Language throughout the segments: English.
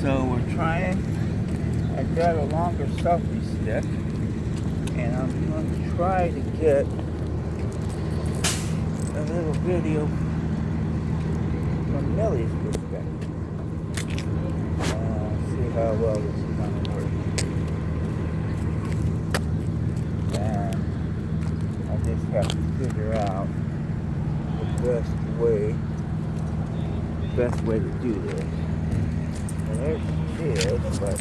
So we're trying. I got a longer selfie stick, and I'm going to try to get a little video from Millie's perspective. See how well this is going to work. And I just have to figure out the best way to do this. And there she is, but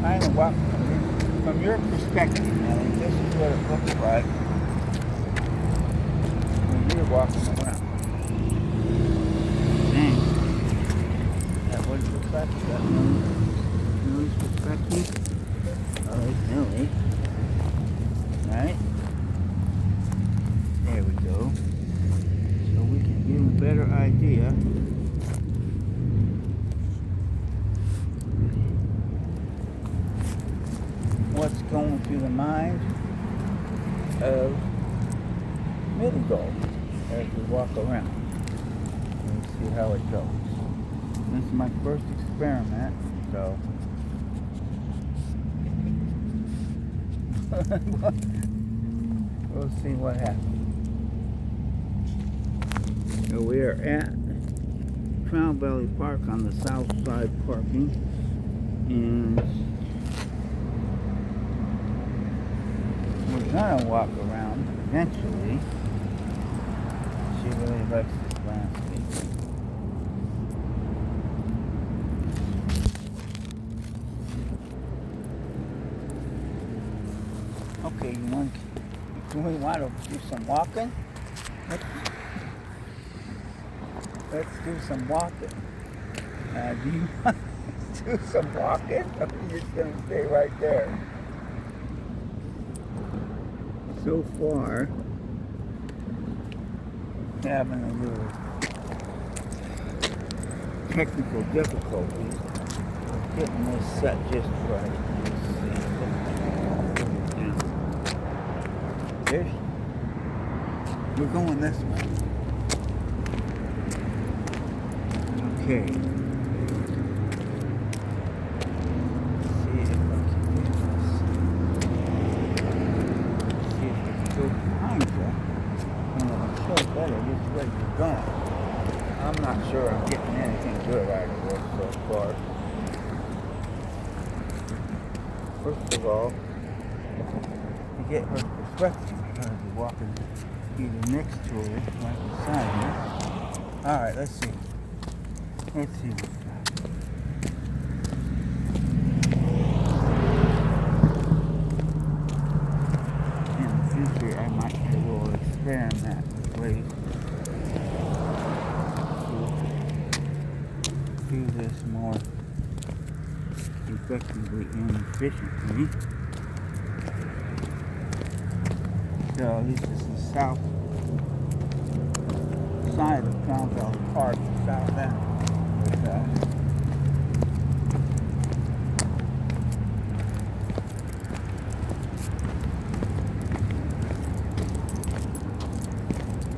trying to walk from your perspective, Millie. This is what it looks like when you're walking around. Dang. That what it looks like? Is that Millie's perspective? Oh, it's Millie. Right? There we go. So we can get a better idea what's going through the mind of Milli Dawg as we walk around. Let's see how it goes. This is my first experiment, so we'll see what happens. So we are at Crown Valley Park on the south side parking, and we're gonna walk around eventually. She really likes this landscape. Okay, do we want to do some walking? Let's do some walking. Do you want to do some walking? Or are you just going to stay right there? So far, having a little technical difficulties getting this set just right. Let's see. We're going this way. Okay. Let's see if I can do this. See if we can go behind you. And it'll show better which way you're going. I'm not sure I'm getting anything good out of this so far. First of all, to get her perspective, you're going to be walking either next to her or right beside her. Alright, let's see. Let's see what's that. In the future, I might do a little experiment with ways to do this more effectively and efficiently. So this is the south side of Crown Valley Park, the south end.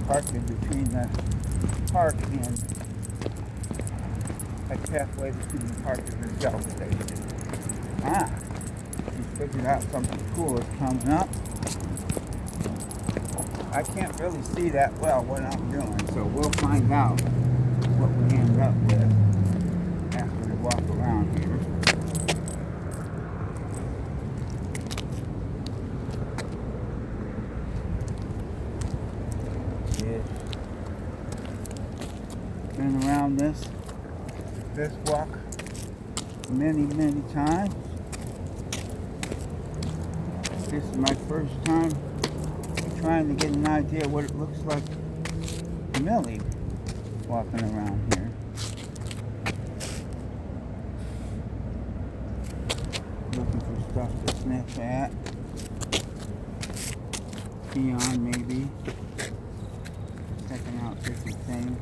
Parked in between the park and like halfway between the park and the Shell station. We figured out something cool is coming up. I can't really see that well what I'm doing, so we'll find out what we end up with after we walk around here. Been around this walk many times. This is my first time trying to get an idea what it looks like Millie walking around here. Looking for stuff to sniff at. Pee on maybe. Checking out different things.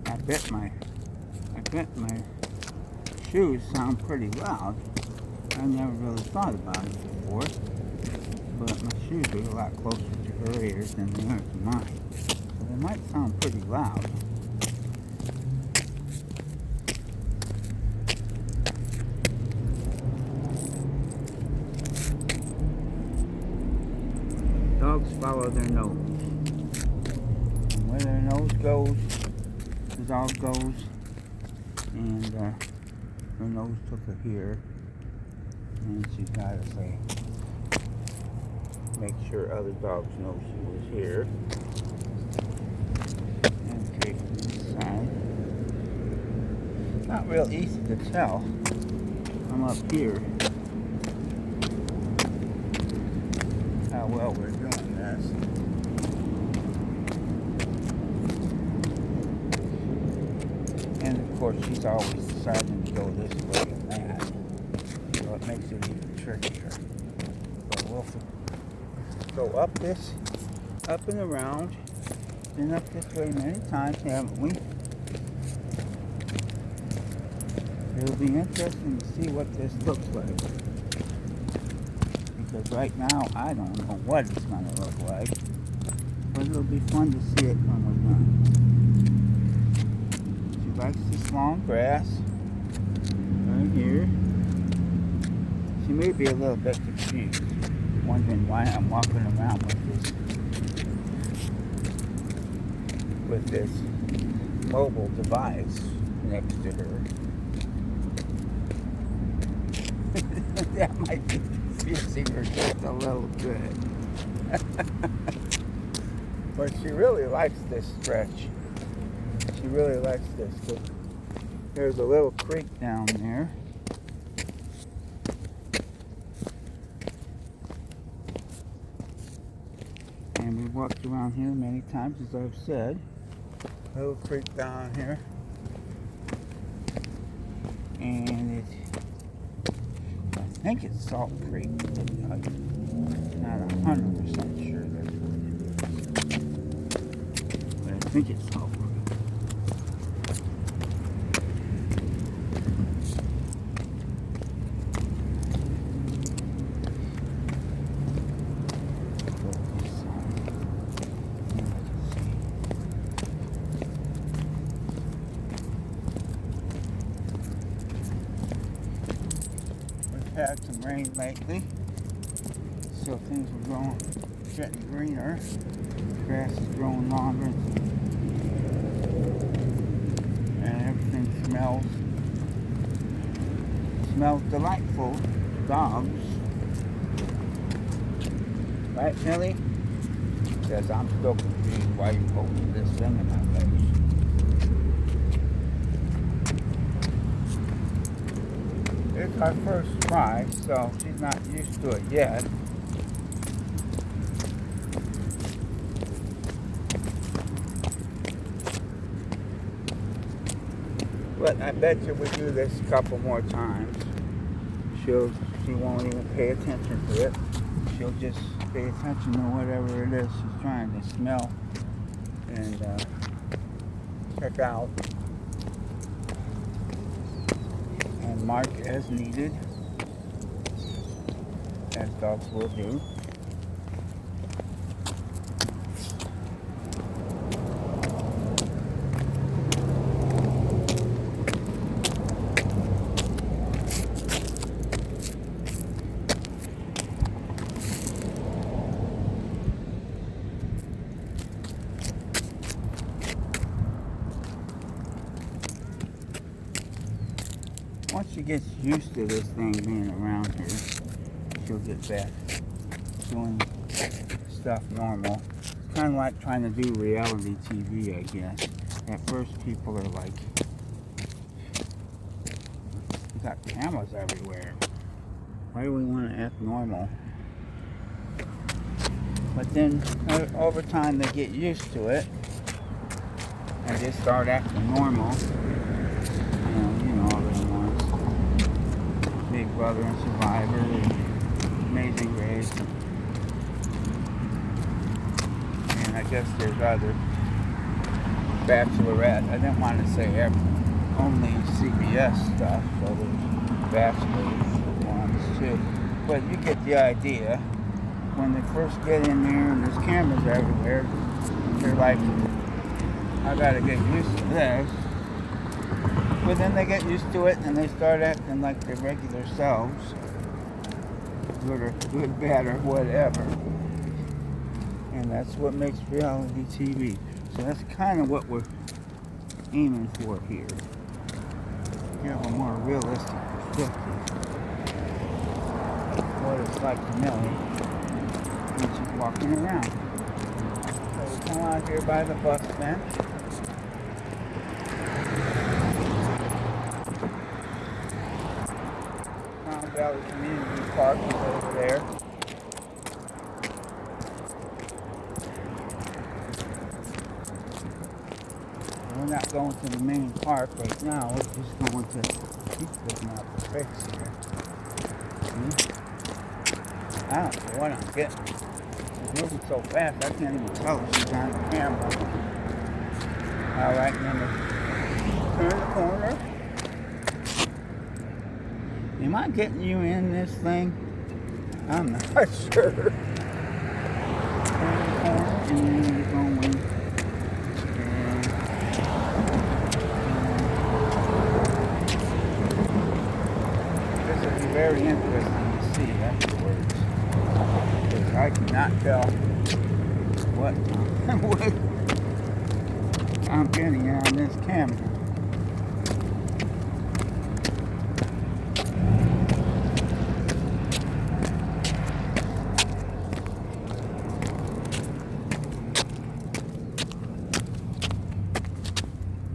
I bet my shoes sound pretty loud. I never really thought about it before, but my shoes are a lot closer to her ears than they are to mine. So they might sound pretty loud. Dogs follow their nose. And where their nose goes, the dog goes. And her nose took her here. And she's got to say, make sure other dogs know she was here. Okay, this side. Not real easy to tell. I'm up here. How well we're doing this. And of course she's always deciding to go this way and that. So it makes it even trickier. But we'll go up and around. Been up this way many times, haven't we? It'll be interesting to see what this looks like. Because right now, I don't know what it's going to look like. But it'll be fun to see it when we're done. She likes this long grass. Right here. She may be a little bit confused. Wondering why I'm walking around with this mobile device next to her. That might be confusing her just a little bit. But she really likes this stretch. She really likes this. There's a little creek down there. And we walked around here many times, as I've said. A little creek down here. And I think it's Salt Creek. I'm not 100% sure that's what it is. But I think it's Salt Creek. Had some rain lately, so things are getting greener. Grass is growing longer, and everything smells delightful. Dogs, right, Millie? Because I'm still confused why you holding this thing in my face. It's our first try, so she's not used to it yet. But I bet you we do this a couple more times. She won't even pay attention to it. She'll just pay attention to whatever it is she's trying to smell and check out. And mark as needed, as dogs will do. Once she gets used to this thing being around her, she'll get back doing stuff normal. It's kind of like trying to do reality TV, I guess. At first, people are like, we got cameras everywhere. Why do we want to act normal? But then, over time, they get used to it, and they start acting normal. You know all the ones. Big Brother and Survivor and Amazing Race. And I guess there's other Bachelorette. I didn't want to say only CBS stuff, so there's bachelor ones too. But you get the idea. When they first get in there and there's cameras everywhere, they're like, I gotta get used to this. But then they get used to it and they start acting like their regular selves. Good, bad, or whatever. And that's what makes reality TV. So that's kind of what we're aiming for here. You have a more realistic perspective of what it's like to Millie when she's walking around. So we come out here by the bus bench. Valley Community Park is over there. We're not going to the main park right now. We're just going to keep looking out the fix here. See? I don't know what I'm getting. She's moving so fast I can't even tell if she's on the camera. Alright, then we turn the corner. Am I getting you in this thing? I'm not sure. Turn the corner and then we're going. This will be very interesting to see afterwards. Because I cannot tell what I'm getting on this camera.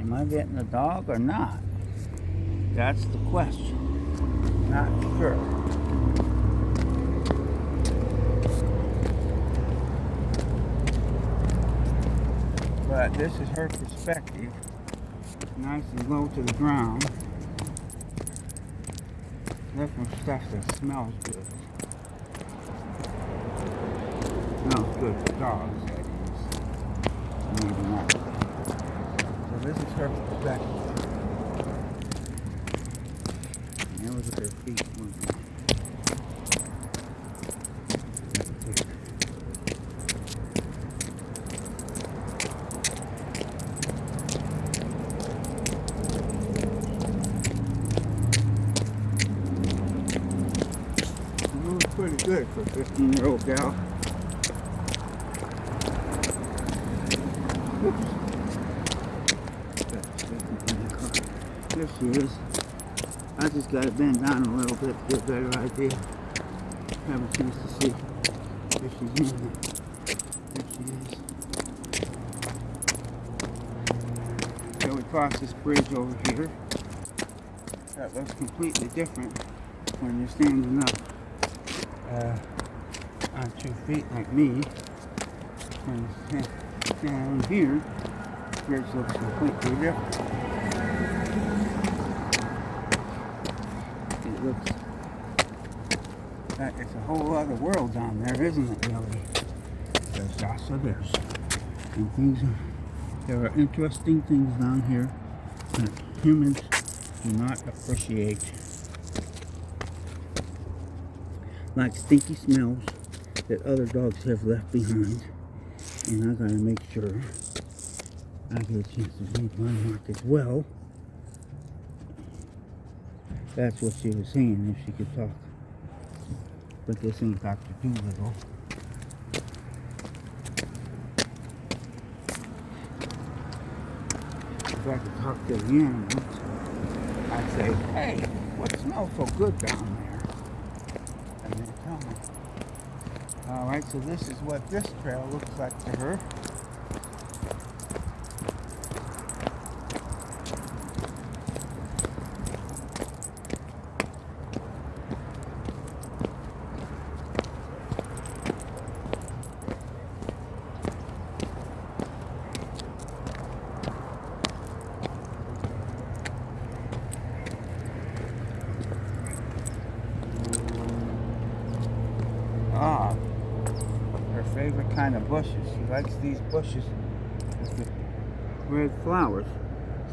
Am I getting a dog or not? That's the question. Not sure. But this is her perspective. Nice and low to the ground. Looking for stuff that smells good. Smells good for dogs, that is. Maybe not. So this is her perspective. And look at her feet moving. Pretty good for a 15-year-old gal. Oops. There she is. I just got to bend down a little bit to get a better idea. Have a chance to see if she's in there. There she is. So we cross this bridge over here. That looks completely different when you're standing up. On 2 feet like me. When you stand down here, the bridge looks completely different. It looks like it's a whole other world down there, isn't it, really? There's also this. And things there are interesting things down here that humans do not appreciate. Like stinky smells that other dogs have left behind. And I gotta make sure I get a chance to leave my mark as well. That's what she was saying, if she could talk. But this ain't Dr. Doolittle. If I could talk to the animals, I'd say, hey, what smells so good down there? And they tell me. Alright, so this is what this trail looks like to her. Her favorite kind of bushes. She likes these bushes with the red flowers.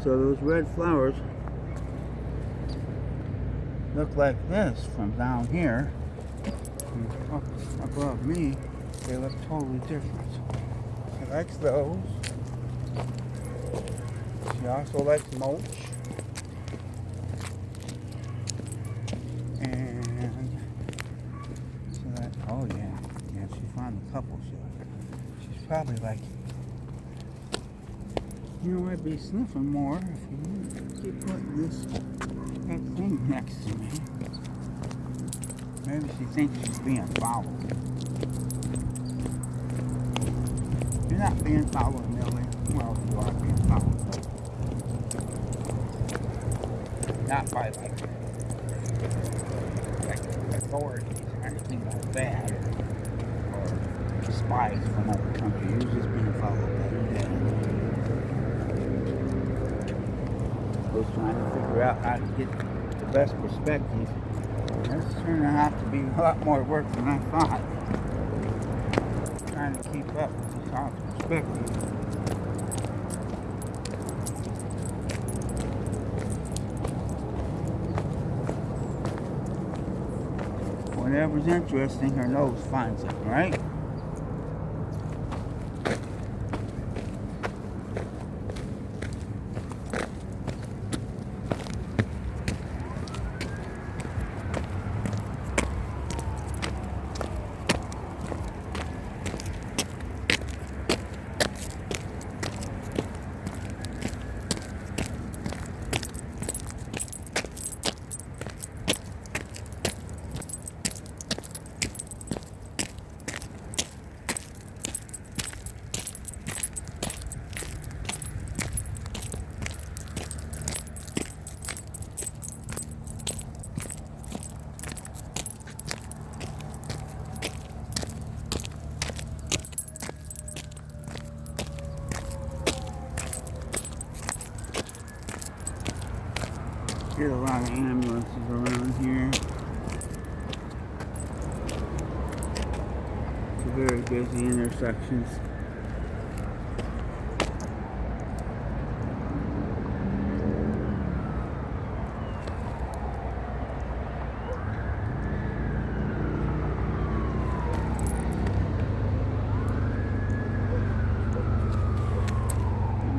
So those red flowers look like this from down here. And up above me, they look totally different. She likes those. She also likes mulch. And so that, oh yeah, she found a couple. She's probably like, I'd be sniffing more if you keep putting that thing next to me. Maybe she thinks she's being followed. You're not being followed, Millie. Well, you are being followed. Not by like authorities or anything like that, or spies from other countries. You're just being followed by your dad. Just trying to figure out how to get the best perspective. That's turning out to be a lot more work than I thought. Trying to keep up with this whole perspective. Whatever's interesting, her nose finds it, right? Get a lot of ambulances around here. It's a very busy intersections.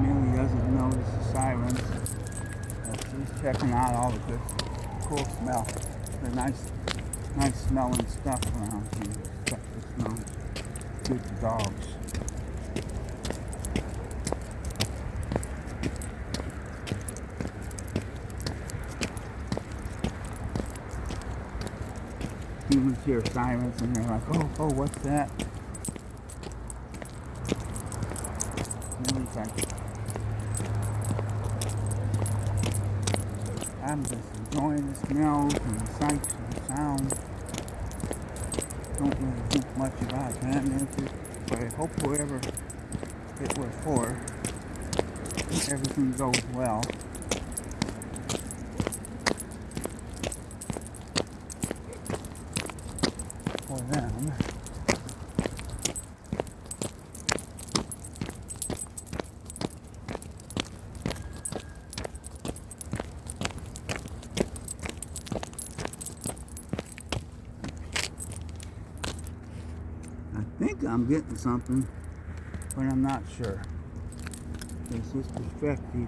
Millie doesn't notice the sirens. She's checking out all the good, cool smell. The nice smelling stuff around here. Stuff that smells good to dogs. Humans hear sirens and they're like, oh, what's that? Millie's like, I'm just enjoying the smells and the sights and the sounds. Don't really think much about ambulances, but I hope whoever it was for, everything goes well. For them. I think I'm getting something, but I'm not sure. Because this perspective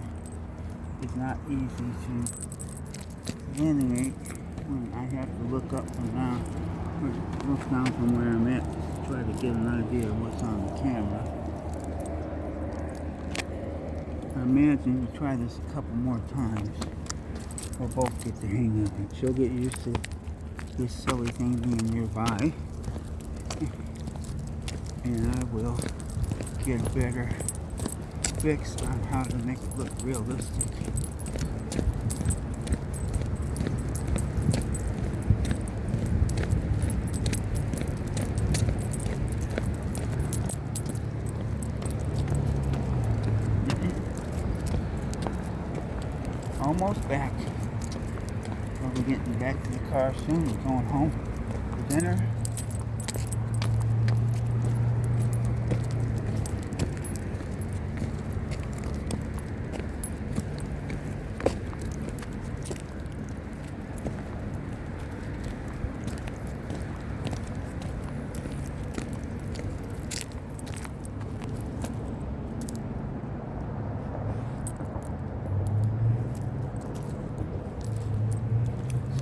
is not easy to animate when I have to look up and down, or look down from where I'm at to try to get an idea of what's on the camera. I imagine we try this a couple more times. We'll both get the hang of it. She'll get used to this silly thing being nearby. And I will get a better fix on how to make it look realistic. Almost back. We'll be getting back to the car soon. We're going home for dinner.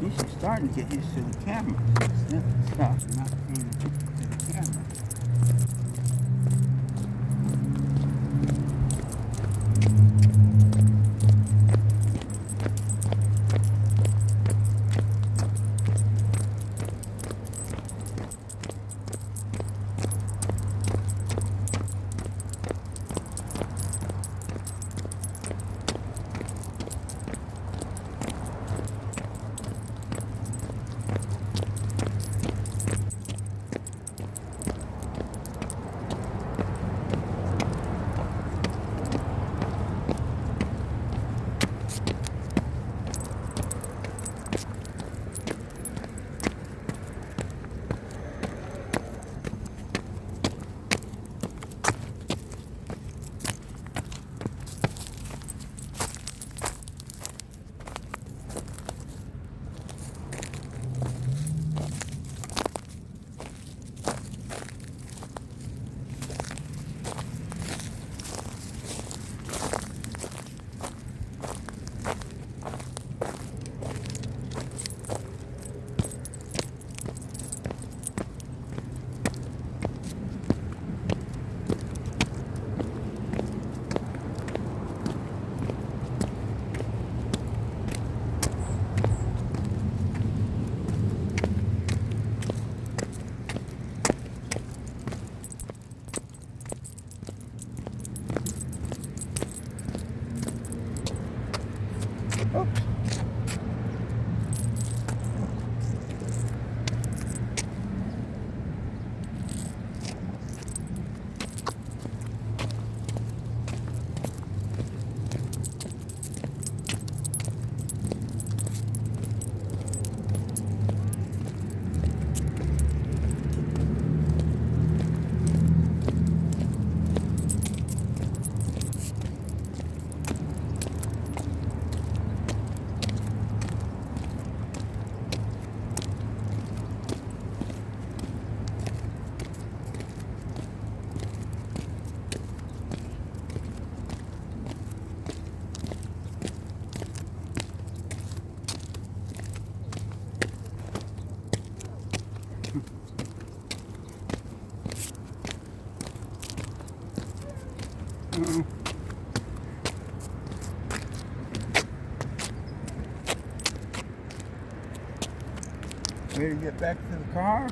She's starting to get used to the camera. Stop, not paying attention to the camera. Oops. Ready to get back to the car?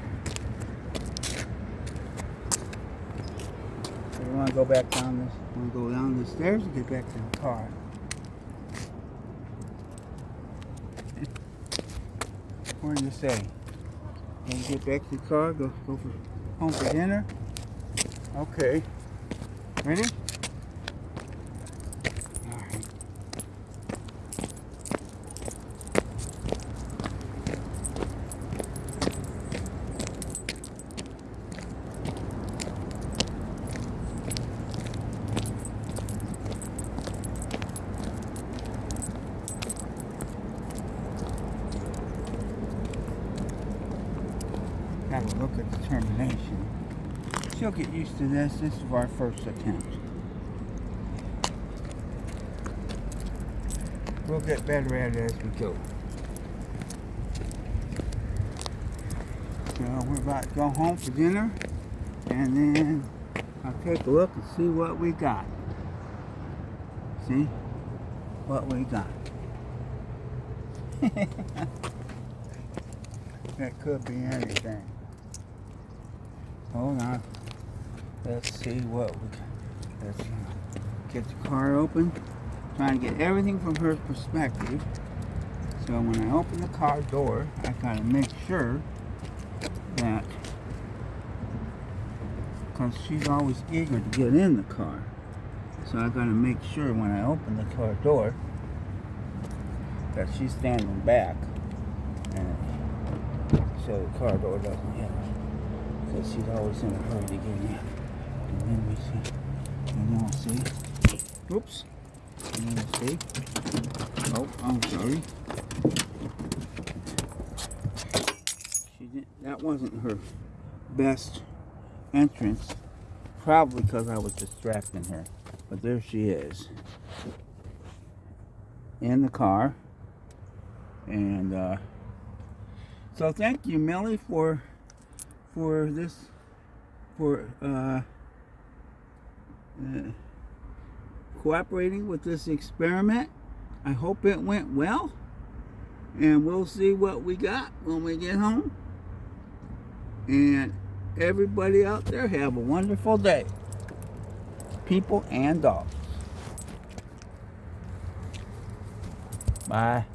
So we want to go back down this. Want to go down the stairs and get back to the car. What do you say? Want to get back to the car? Go for home for dinner? Okay. Ready? Have a look at determination. She'll get used to this. This is our first attempt. We'll get better at it as we go. So we're about to go home for dinner, and then I'll take a look and see what we got. See what we got. That could be anything. Hold on. Let's see what we got. Let's get the car open. Trying to get everything from her perspective. So when I open the car door, I gotta make sure that, because she's always eager to get in the car. So I gotta make sure when I open the car door that she's standing back, and so the car door doesn't hit her, because she's always in a hurry to get in. And then we see, and we'll see. Oops. And then we'll see. Oh, I'm sorry. That wasn't her best entrance, probably because I was distracting her. But there she is, in the car, and So thank you, Millie, for this, for cooperating with this experiment. I hope it went well, and we'll see what we got when we get home. And everybody out there, have a wonderful day, people and dogs. Bye.